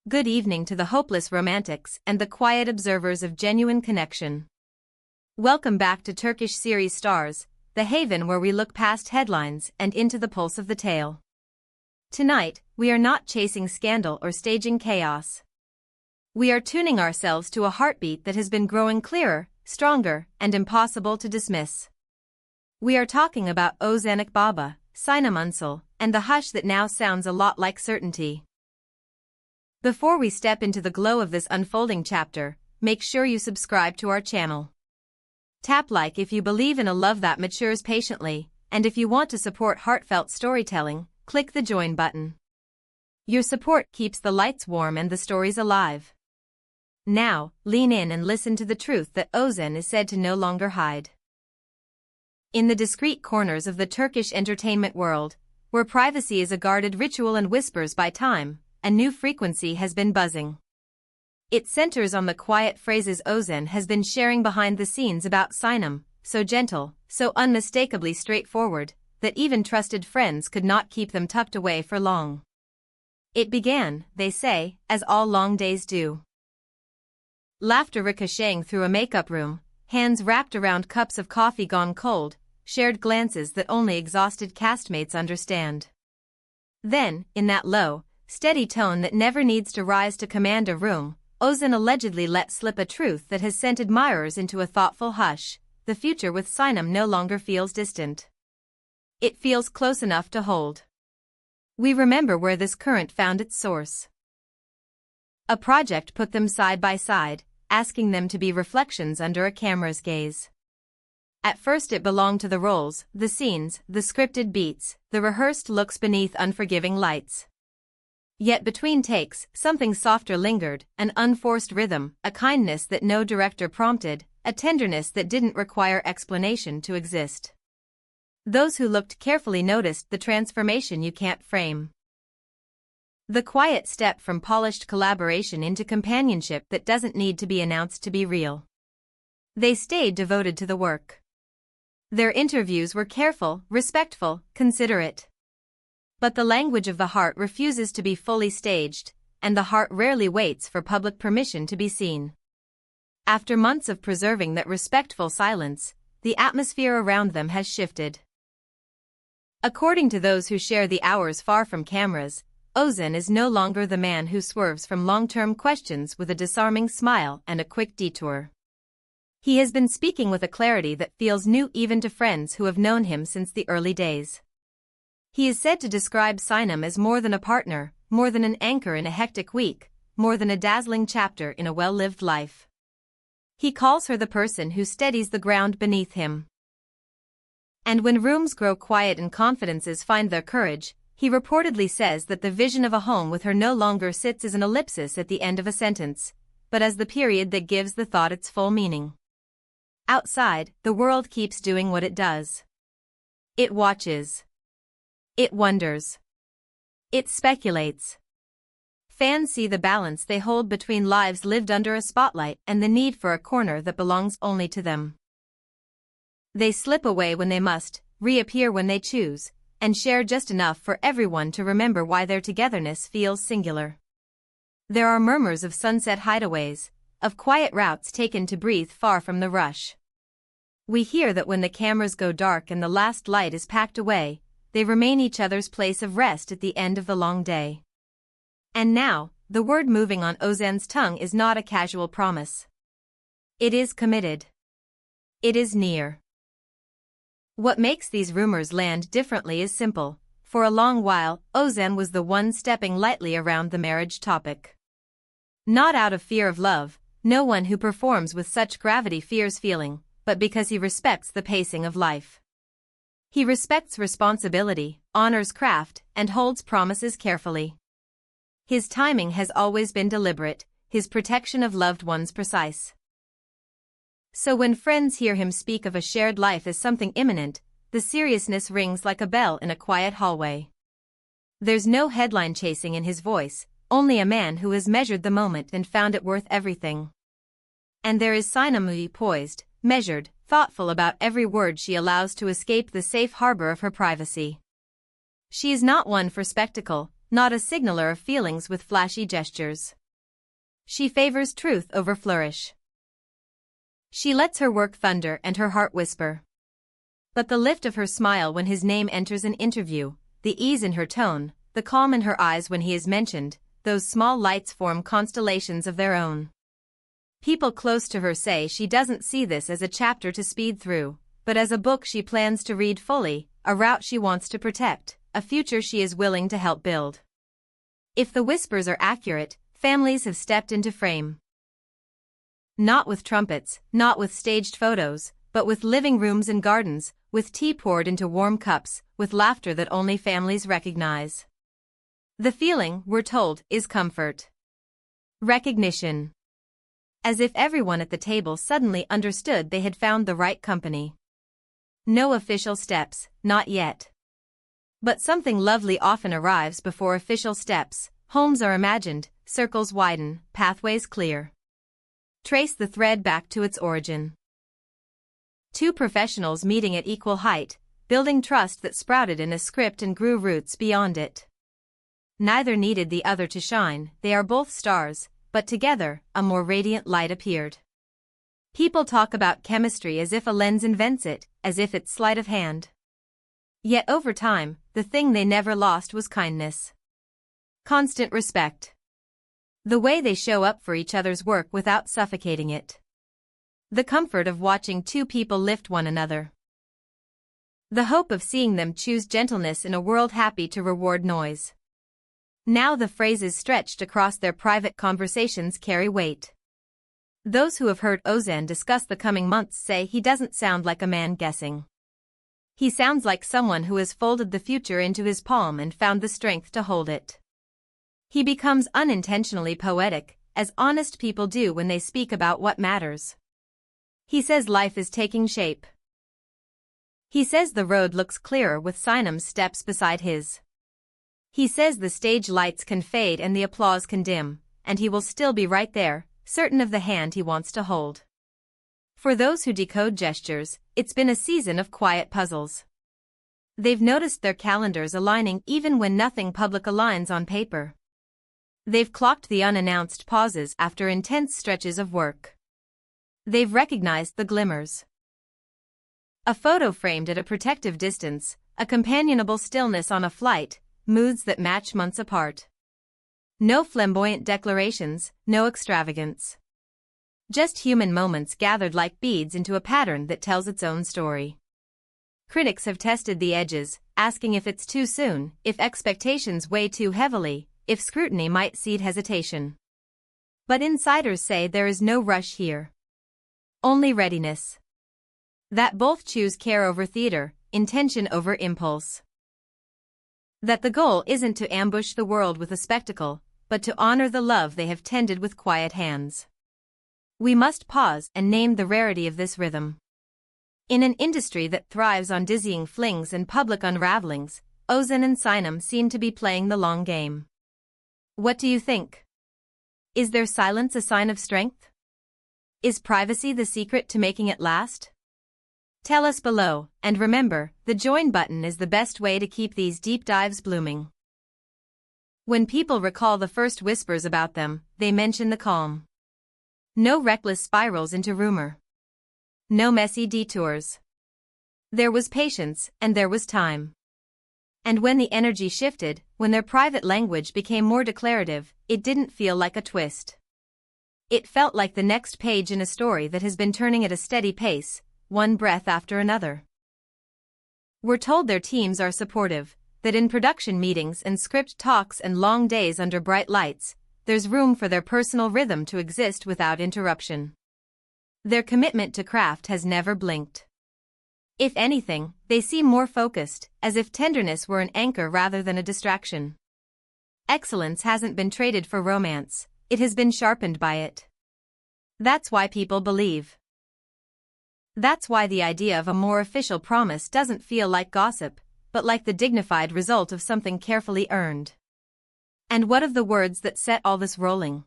Good evening to the hopeless romantics and the quiet observers of genuine connection. Welcome back to Turkish series Stars, the haven where we look past headlines and into the pulse of the tale. Tonight, we are not chasing scandal or staging chaos. We are tuning ourselves to a heartbeat that has been growing clearer, stronger, and impossible to dismiss. We are talking about Ozan Akbaba, Sinem Ünsal, and the hush that now sounds a lot like certainty. Before we step into the glow of this unfolding chapter, make sure you subscribe to our channel. Tap like if you believe in a love that matures patiently, and if you want to support heartfelt storytelling, click the join button. Your support keeps the lights warm and the stories alive. Now, lean in and listen to the truth that Ozan is said to no longer hide. In the discreet corners of the Turkish entertainment world, where privacy is a guarded ritual and whispers by time, a new frequency has been buzzing. It centers on the quiet phrases Ozan has been sharing behind the scenes about Sinum, so gentle, so unmistakably straightforward, that even trusted friends could not keep them tucked away for long. It began, they say, as all long days do. Laughter ricocheting through a makeup room, hands wrapped around cups of coffee gone cold, shared glances that only exhausted castmates understand. Then, in that low, steady tone that never needs to rise to command a room, Ozan allegedly let slip a truth that has sent admirers into a thoughtful hush. The future with Sinum no longer feels distant. It feels close enough to hold. We remember where this current found its source. A project put them side by side, asking them to be reflections under a camera's gaze. At first it belonged to the roles, the scenes, the scripted beats, the rehearsed looks beneath unforgiving lights. Yet between takes, something softer lingered, an unforced rhythm, a kindness that no director prompted, a tenderness that didn't require explanation to exist. Those who looked carefully noticed the transformation you can't frame. The quiet step from polished collaboration into companionship that doesn't need to be announced to be real. They stayed devoted to the work. Their interviews were careful, respectful, considerate. But the language of the heart refuses to be fully staged, and the heart rarely waits for public permission to be seen. After months of preserving that respectful silence, the atmosphere around them has shifted. According to those who share the hours far from cameras, Ozan is no longer the man who swerves from long-term questions with a disarming smile and a quick detour. He has been speaking with a clarity that feels new even to friends who have known him since the early days. He is said to describe Sinum as more than a partner, more than an anchor in a hectic week, more than a dazzling chapter in a well-lived life. He calls her the person who steadies the ground beneath him. And when rooms grow quiet and confidences find their courage, he reportedly says that the vision of a home with her no longer sits as an ellipsis at the end of a sentence, but as the period that gives the thought its full meaning. Outside, the world keeps doing what it does. It watches. It wonders. It speculates. Fans see the balance they hold between lives lived under a spotlight and the need for a corner that belongs only to them. They slip away when they must, reappear when they choose, and share just enough for everyone to remember why their togetherness feels singular. There are murmurs of sunset hideaways, of quiet routes taken to breathe far from the rush. We hear that when the cameras go dark and the last light is packed away, they remain each other's place of rest at the end of the long day. And now, the word moving on Ozan's tongue is not a casual promise. It is committed. It is near. What makes these rumors land differently is simple. For a long while, Ozan was the one stepping lightly around the marriage topic. Not out of fear of love, no one who performs with such gravity fears feeling, but because he respects the pacing of life. He respects responsibility, honors craft, and holds promises carefully. His timing has always been deliberate, his protection of loved ones precise. So when friends hear him speak of a shared life as something imminent, the seriousness rings like a bell in a quiet hallway. There's no headline chasing in his voice, only a man who has measured the moment and found it worth everything. And there is Sinum poised, measured, thoughtful about every word she allows to escape the safe harbor of her privacy. She is not one for spectacle, not a signaler of feelings with flashy gestures. She favors truth over flourish. She lets her work thunder and her heart whisper. But the lift of her smile when his name enters an interview, the ease in her tone, the calm in her eyes when he is mentioned, those small lights form constellations of their own. People close to her say she doesn't see this as a chapter to speed through, but as a book she plans to read fully, a route she wants to protect, a future she is willing to help build. If the whispers are accurate, families have stepped into frame. Not with trumpets, not with staged photos, but with living rooms and gardens, with tea poured into warm cups, with laughter that only families recognize. The feeling, we're told, is comfort. Recognition. As if everyone at the table suddenly understood they had found the right company. No official steps, not yet. But something lovely often arrives before official steps. Homes are imagined, circles widen, pathways clear. Trace the thread back to its origin. Two professionals meeting at equal height, building trust that sprouted in a script and grew roots beyond it. Neither needed the other to shine, they are both stars, but together, a more radiant light appeared. People talk about chemistry as if a lens invents it, as if it's sleight of hand. Yet over time, the thing they never lost was kindness. Constant respect. The way they show up for each other's work without suffocating it. The comfort of watching two people lift one another. The hope of seeing them choose gentleness in a world happy to reward noise. Now the phrases stretched across their private conversations carry weight. Those who have heard Ozan discuss the coming months say he doesn't sound like a man guessing. He sounds like someone who has folded the future into his palm and found the strength to hold it. He becomes unintentionally poetic, as honest people do when they speak about what matters. He says life is taking shape. He says the road looks clearer with Sinum's steps beside his. He says the stage lights can fade and the applause can dim, and he will still be right there, certain of the hand he wants to hold. For those who decode gestures, it's been a season of quiet puzzles. They've noticed their calendars aligning even when nothing public aligns on paper. They've clocked the unannounced pauses after intense stretches of work. They've recognized the glimmers. A photo framed at a protective distance, a companionable stillness on a flight, moods that match months apart. No flamboyant declarations, no extravagance. Just human moments gathered like beads into a pattern that tells its own story. Critics have tested the edges, asking if it's too soon, if expectations weigh too heavily, if scrutiny might seed hesitation. But insiders say there is no rush here. Only readiness. That both choose care over theater, intention over impulse. That the goal isn't to ambush the world with a spectacle, but to honor the love they have tended with quiet hands. We must pause and name the rarity of this rhythm. In an industry that thrives on dizzying flings and public unravelings, Ozan and Sinum seem to be playing the long game. What do you think? Is their silence a sign of strength? Is privacy the secret to making it last? Tell us below, and remember, the join button is the best way to keep these deep dives blooming. When people recall the first whispers about them, they mention the calm. No reckless spirals into rumor. No messy detours. There was patience, and there was time. And when the energy shifted, when their private language became more declarative, it didn't feel like a twist. It felt like the next page in a story that has been turning at a steady pace, one breath after another. We're told their teams are supportive, that in production meetings and script talks and long days under bright lights, there's room for their personal rhythm to exist without interruption. Their commitment to craft has never blinked. If anything, they seem more focused, as if tenderness were an anchor rather than a distraction. Excellence hasn't been traded for romance, it has been sharpened by it. That's why people believe. That's why the idea of a more official promise doesn't feel like gossip, but like the dignified result of something carefully earned. And what of the words that set all this rolling?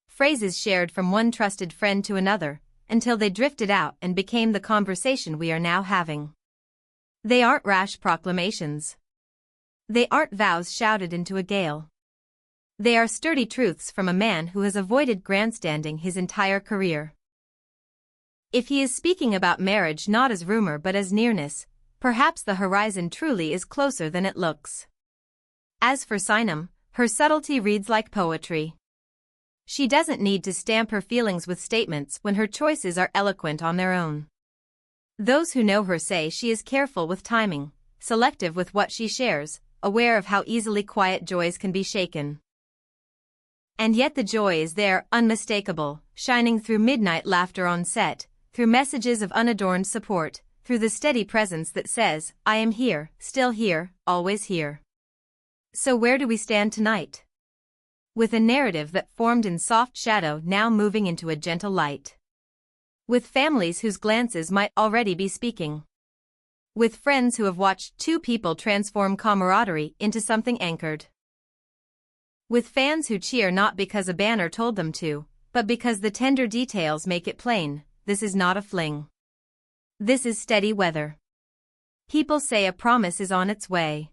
Phrases shared from one trusted friend to another, until they drifted out and became the conversation we are now having. They aren't rash proclamations. They aren't vows shouted into a gale. They are sturdy truths from a man who has avoided grandstanding his entire career. If he is speaking about marriage not as rumor but as nearness, perhaps the horizon truly is closer than it looks. As for Sinem, her subtlety reads like poetry. She doesn't need to stamp her feelings with statements when her choices are eloquent on their own. Those who know her say she is careful with timing, selective with what she shares, aware of how easily quiet joys can be shaken. And yet the joy is there, unmistakable, shining through midnight laughter on set, through messages of unadorned support, through the steady presence that says, I am here, still here, always here. So where do we stand tonight? With a narrative that formed in soft shadow now moving into a gentle light. With families whose glances might already be speaking. With friends who have watched two people transform camaraderie into something anchored. With fans who cheer not because a banner told them to, but because the tender details make it plain, this is not a fling. This is steady weather. People say a promise is on its way.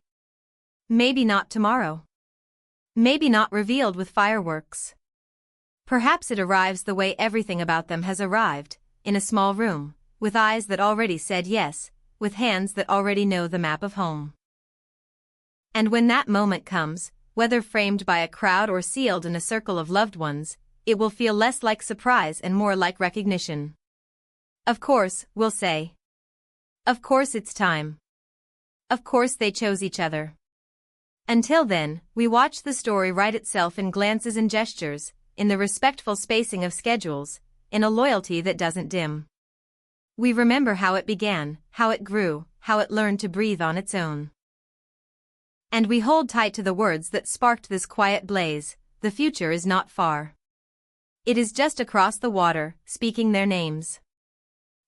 Maybe not tomorrow. Maybe not revealed with fireworks. Perhaps it arrives the way everything about them has arrived, in a small room, with eyes that already said yes, with hands that already know the map of home. And when that moment comes, whether framed by a crowd or sealed in a circle of loved ones, it will feel less like surprise and more like recognition. Of course, we'll say. Of course it's time. Of course they chose each other. Until then, we watch the story write itself in glances and gestures, in the respectful spacing of schedules, in a loyalty that doesn't dim. We remember how it began, how it grew, how it learned to breathe on its own. And we hold tight to the words that sparked this quiet blaze, the future is not far. It is just across the water, speaking their names.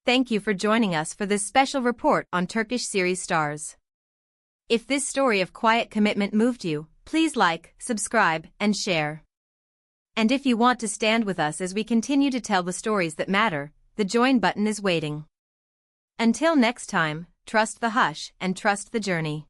Thank you for joining us for this special report on Turkish series stars. If this story of quiet commitment moved you, please like, subscribe, and share. And if you want to stand with us as we continue to tell the stories that matter, the join button is waiting. Until next time, trust the hush and trust the journey.